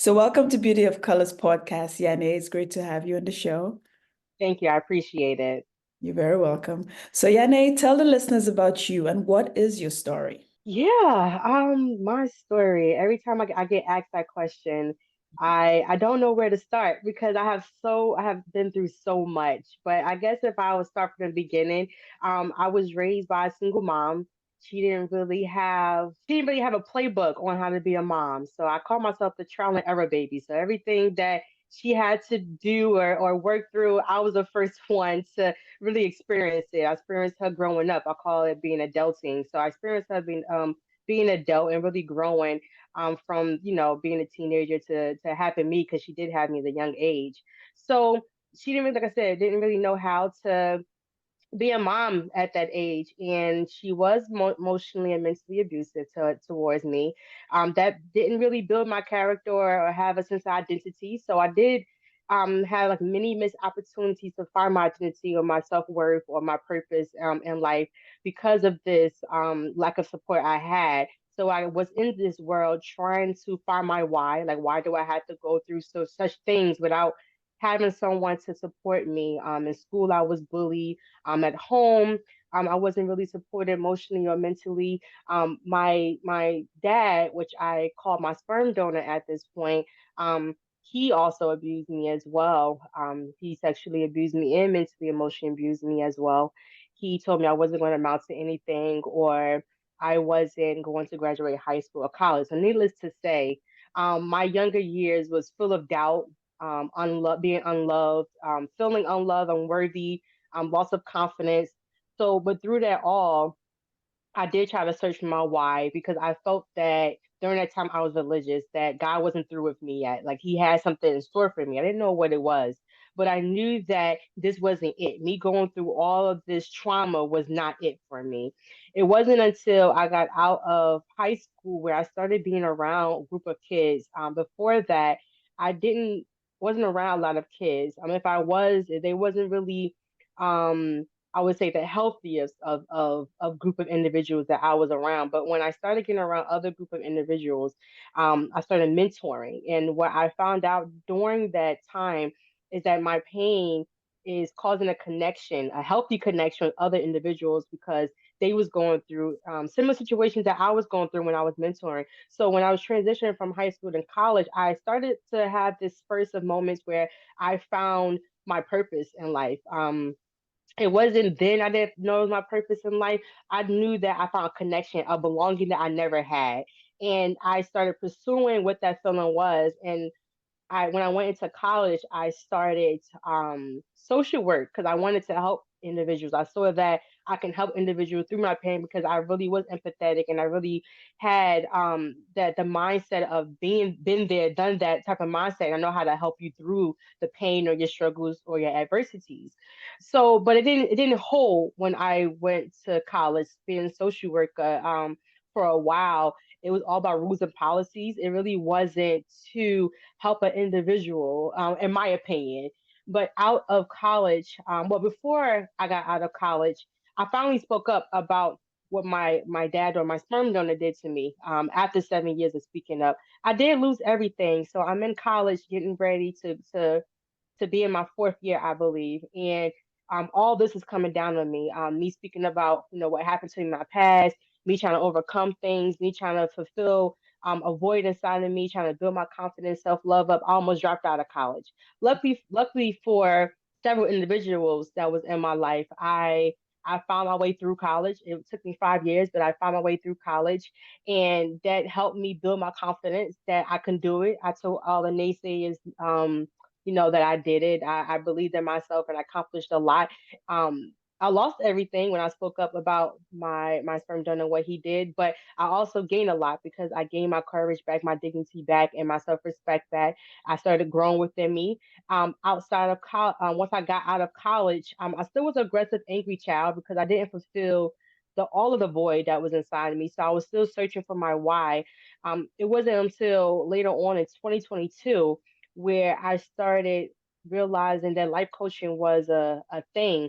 So, welcome to Beauty of Colors podcast, Yahne. It's great to have you on the show. Thank you. I appreciate it. You're very welcome. So, Yahne, tell the listeners about you and what is your story? My story. Every time I get asked that question, I don't know where to start because I have been through so much. But I guess if I would start from the beginning, I was raised by a single mom. She didn't really have a playbook on how to be a mom. So I call myself the trial and error baby. So everything that she had to do or work through, I was the first one to really experienced it. I experienced her growing up. I call it being adulting. So I experienced her being an adult and really growing from being a teenager to having me because she did have me at a young age. So she didn't really, like I said, didn't really know how to be a mom at that age, and she was emotionally and mentally abusive towards me. That didn't really build my character or have a sense of identity. So I did have like many missed opportunities to find my identity or my self-worth or my purpose in life because of this lack of support I had. So I was in this world trying to find my why. Like, why do I have to go through such things without having someone to support me? In school, I was bullied. At home, I wasn't really supported emotionally or mentally. My dad, which I called my sperm donor at this point, he also abused me as well. He sexually abused me and mentally, emotionally abused me as well. He told me I wasn't going to amount to anything or I wasn't going to graduate high school or college. So, needless to say, my younger years was full of doubt, being unloved, feeling unloved, unworthy, loss of confidence. So, but through that all, I did try to search for my why because I felt that during that time I was religious, that God wasn't through with me yet. Like he had something in store for me. I didn't know what it was, but I knew that this wasn't it. Me going through all of this trauma was not it for me. It wasn't until I got out of high school where I started being around a group of kids. Before that, I didn't wasn't around a lot of kids. If I was, they wasn't really um I would say the healthiest of group of individuals that I was around. But when I started getting around other group of individuals, I started mentoring. And what I found out during that time is that my pain is causing a connection, a healthy connection with other individuals because they was going through similar situations that I was going through when I was mentoring. So when I was transitioning from high school to college, I started to have this spurts of moments where I found my purpose in life. It wasn't then I didn't know my purpose in life. I knew that I found a connection, a belonging that I never had. And I started pursuing what that feeling was. And when I went into college, I started social work because I wanted to help individuals. I saw that I can help individuals through my pain because I really was empathetic and I really had that the mindset of being been there, done that type of mindset. I know how to help you through the pain or your struggles or your adversities. So, but it didn't hold when I went to college being a social worker for a while. It was all about rules and policies. It really wasn't to help an individual, in my opinion. But out of college, well, before I got out of college, I finally spoke up about what my dad or my sperm donor did to me. After 7 years of speaking up, I did lose everything. So I'm in college, getting ready to be in my fourth year, I believe, and all this is coming down on me. Me speaking about what happened to me in my past, me trying to overcome things, me trying to fulfill a void inside of me, trying to build my confidence, self love up. I almost dropped out of college. Luckily for several individuals that was in my life, I found my way through college. It took me 5 years, but I found my way through college, and that helped me build my confidence that I can do it. I told all the naysayers, that I did it. I believed in myself and I accomplished a lot. I lost everything when I spoke up about my sperm donor what he did, but I also gained a lot because I gained my courage back, my dignity back, and my self respect back. I started growing within me. Outside of college, once I got out of college, I still was an aggressive, angry child because I didn't fulfill the all of the void that was inside of me. So I was still searching for my why. It wasn't until later on in 2022 where I started realizing that life coaching was a thing.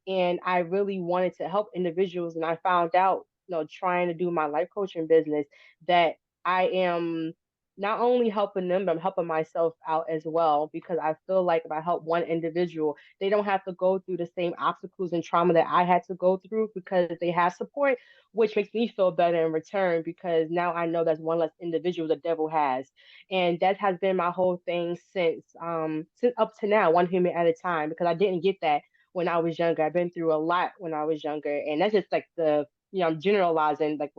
And I really wanted to help individuals. And I found out, trying to do my life coaching business, that I am not only helping them, but I'm helping myself out as well, because I feel like if I help one individual, they don't have to go through the same obstacles and trauma that I had to go through, because they have support, which makes me feel better in return, because now I know that's one less individual the devil has. And that has been my whole thing since up to now, one human at a time, because I didn't get that when I was younger. I've been through a lot when I was younger, and that's just like I'm generalizing like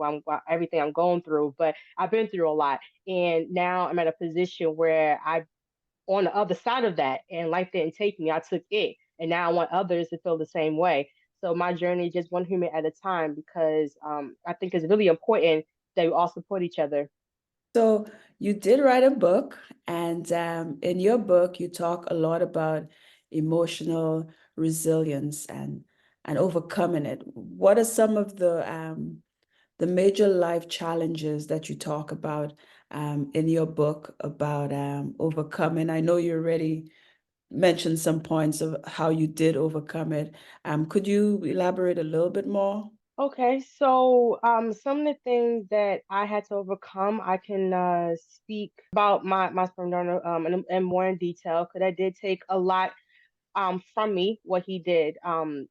everything I'm going through, but I've been through a lot, and now I'm at a position where I on the other side of that, and life didn't take me. I took it, and now I want others to feel the same way. So my journey is just one human at a time, because I think it's really important that we all support each other. So you did write a book, and in your book, you talk a lot about emotional resilience and overcoming it. What are some of the major life challenges that you talk about in your book about overcoming? I know you already mentioned some points of how you did overcome it. Could you elaborate a little bit more? Okay, so some of the things that I had to overcome, I can speak about my sperm donor in more in detail, because I did take a lot from me what he did.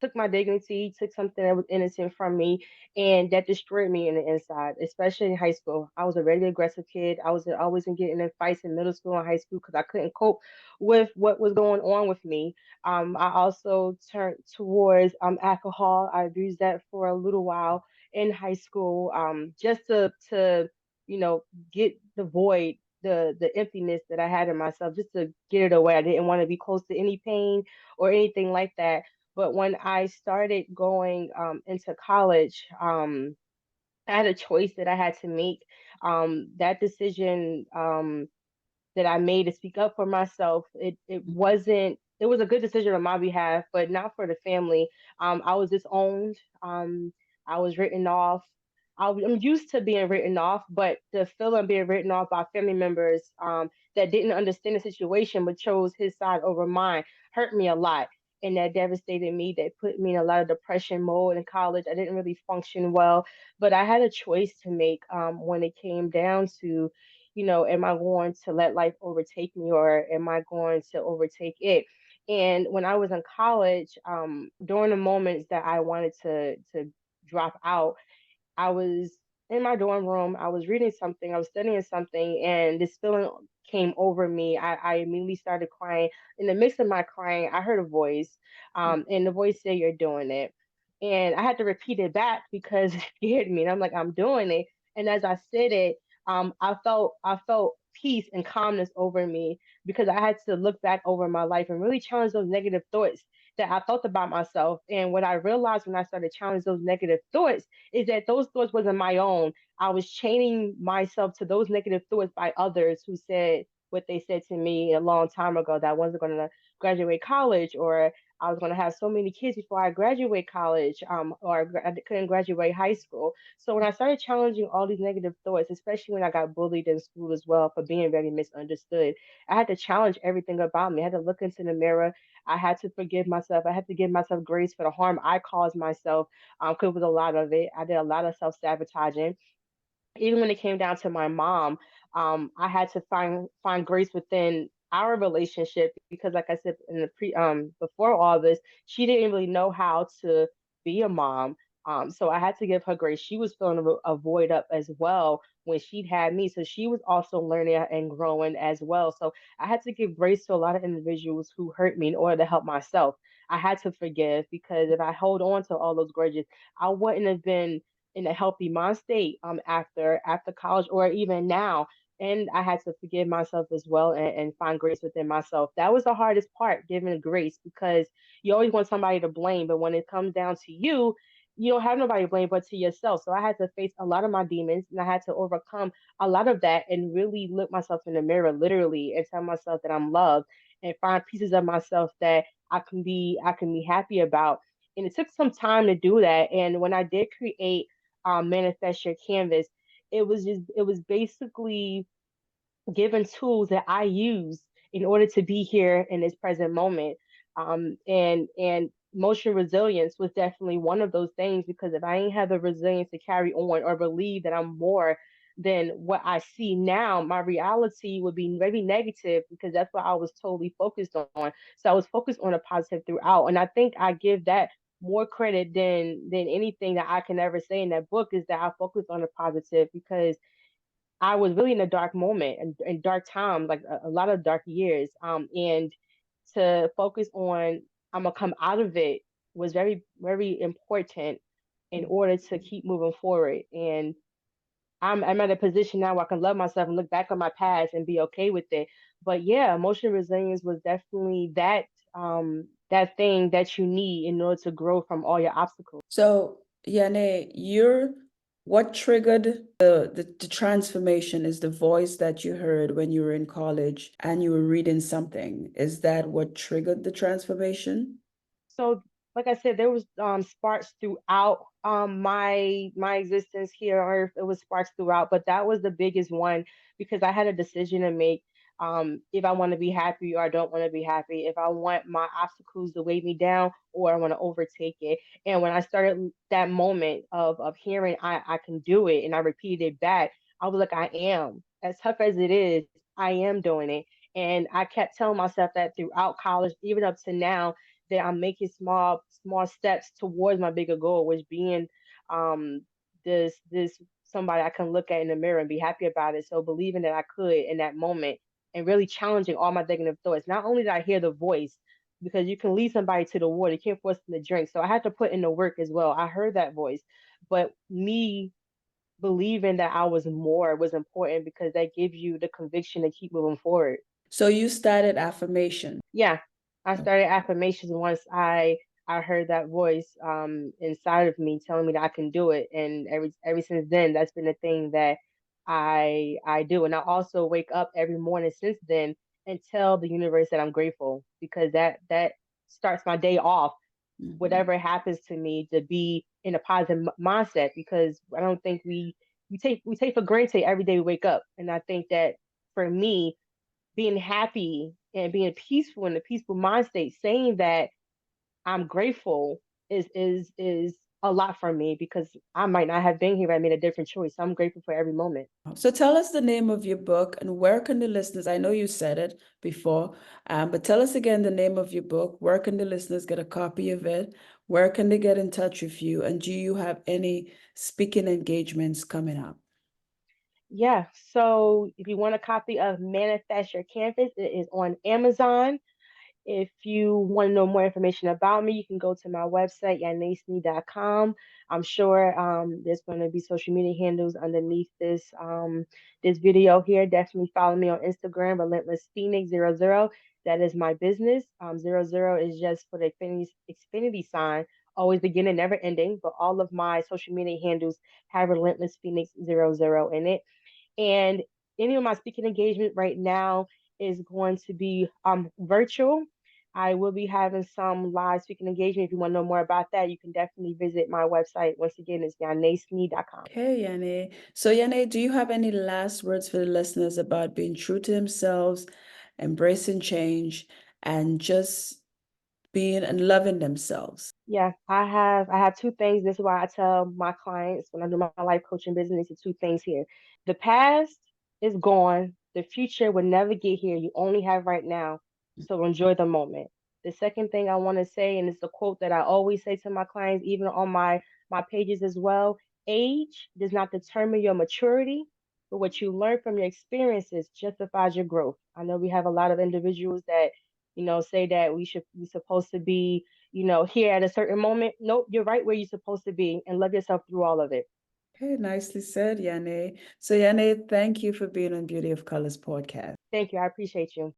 Took my dignity, took something that was innocent from me, and that destroyed me in the inside, especially in high school. I was a really aggressive kid. I was always in getting in fights in middle school and high school because I couldn't cope with what was going on with me. I also turned towards alcohol. I abused that for a little while in high school, just to you know get the void, the emptiness that I had in myself, just to get it away. I didn't want to be close to any pain or anything like that. But when I started going into college, I had a choice that I had to make. That decision that I made to speak up for myself, it wasn't. It was a good decision on my behalf, but not for the family. I was disowned. I was written off. I'm used to being written off, but the feeling being written off by family members that didn't understand the situation but chose his side over mine hurt me a lot. And that devastated me. That put me in a lot of depression mode in college. I didn't really function well, but I had a choice to make when it came down to, am I going to let life overtake me, or am I going to overtake it? And when I was in college, during the moments that I wanted to drop out, I was in my dorm room. I was reading something. I was studying something, and this feeling came over me. I immediately started crying. In the midst of my crying, I heard a voice, and the voice said, "You're doing it." And I had to repeat it back because it scared me. And I'm like, "I'm doing it." And as I said it, I felt peace and calmness over me, because I had to look back over my life and really challenge those negative thoughts that I felt about myself. And what I realized when I started challenging those negative thoughts is that those thoughts wasn't my own. I was chaining myself to those negative thoughts by others who said what they said to me a long time ago, that I wasn't going to graduate college, or I was going to have so many kids before I graduate college, or I couldn't graduate high school. So when I started challenging all these negative thoughts, especially when I got bullied in school as well for being very misunderstood, I had to challenge everything about me. I had to look into the mirror. I had to forgive myself. I had to give myself grace for the harm I caused myself, because it was a lot of it. I did a lot of self sabotaging. Even when it came down to my mom, I had to find grace within our relationship, because, like I said in the before all this, she didn't really know how to be a mom. So I had to give her grace. She was filling a void up as well when she'd had me, so she was also learning and growing as well. So I had to give grace to a lot of individuals who hurt me in order to help myself. I had to forgive, because if I hold on to all those grudges, I wouldn't have been in a healthy mind state after college, or even now. And I had to forgive myself as well, and find grace within myself. That was the hardest part, giving grace, because you always want somebody to blame, but when it comes down to you, you don't have nobody to blame but to yourself. So I had to face a lot of my demons, and I had to overcome a lot of that, and really look myself in the mirror literally, and tell myself that I'm loved, and find pieces of myself that I can be happy about. And it took some time to do that. And when I did create manifest your canvas, it was basically given tools that I use in order to be here in this present moment. And emotional resilience was definitely one of those things, because if I ain't have the resilience to carry on, or believe that I'm more then what I see now, my reality would be very negative because that's what I was totally focused on. So I was focused on the positive throughout. And I think I give that more credit than anything that I can ever say in that book, is that I focus on the positive, because I was really in a dark moment and dark times, like a lot of dark years. And to focus on I'm gonna come out of it was very, very important in order to keep moving forward. And I'm at a position now where I can love myself and look back on my past and be okay with it. But yeah, emotional resilience was definitely that thing that you need in order to grow from all your obstacles. So, Yahne, what triggered the transformation is the voice that you heard when you were in college and you were reading something. Is that what triggered the transformation? So, like I said, there was sparks throughout my existence here on Earth. It was sparks throughout, but that was the biggest one because I had a decision to make. If I want to be happy or I don't want to be happy, if I want my obstacles to weigh me down or I want to overtake it. And when I started that moment of hearing I can do it, and I repeated it back, I was like, I am. As tough as it is, I am doing it. And I kept telling myself that throughout college, even up to now, that I'm making small steps towards my bigger goal, which being um this somebody I can look at in the mirror and be happy about it. So believing that I could in that moment and really challenging all my negative thoughts. Not only did I hear the voice, because you can lead somebody to the water, you can't force them to drink. So I had to put in the work as well. I heard that voice, but me believing that I was more was important because that gives you the conviction to keep moving forward. So you started affirmation. Yeah, I Oh, started affirmations once I heard that voice inside of me telling me that I can do it, and ever since then, that's been the thing that I do. And I also wake up every morning since then and tell the universe that I'm grateful, because that starts my day off, mhm. whatever happens to me, to be in a positive mindset, because I don't think we take for granted every day we wake up. And I think that for me, being happy and being peaceful in a peaceful mind state, saying that I'm grateful is a lot for me, because I might not have been here if I made a different choice. So I'm grateful for every moment. So tell us the name of your book and where can the listeners, I know you said it before, but tell us again the name of your book. Where can the listeners get a copy of it? Where can they get in touch with you? And do you have any speaking engagements coming up? Yeah. So if you want a copy of Manifest Your Canvas, it is on Amazon. If you want to know more information about me, you can go to my website, yahnesni.com. I'm sure there's going to be social media handles underneath this video here. Definitely follow me on Instagram, Relentless Phoenix 00. That is my business. 00 is just for the Xfinity sign, always beginning, never ending. But all of my social media handles have Relentless Phoenix 00 in it. And any of my speaking engagement right now is going to be virtual. I will be having some live speaking engagement. If you want to know more about that, you can definitely visit my website. Once again, it's yahnesni.com. Okay, Yahne. So, Yahne, do you have any last words for the listeners about being true to themselves, embracing change, and just being and loving themselves? Yeah, I have two things. This is why I tell my clients when I do my life coaching business, the two things here. The past is gone. The future will never get here. You only have right now. So enjoy the moment. The second thing I want to say, and it's a quote that I always say to my clients, even on my pages as well, age does not determine your maturity, but what you learn from your experiences justifies your growth. I know we have a lot of individuals that, say that we supposed to be, here at a certain moment. Nope, you're right where you're supposed to be, and love yourself through all of it. Okay, nicely said, Yahne. So, Yahne, thank you for being on Beauty of Colors podcast. Thank you. I appreciate you.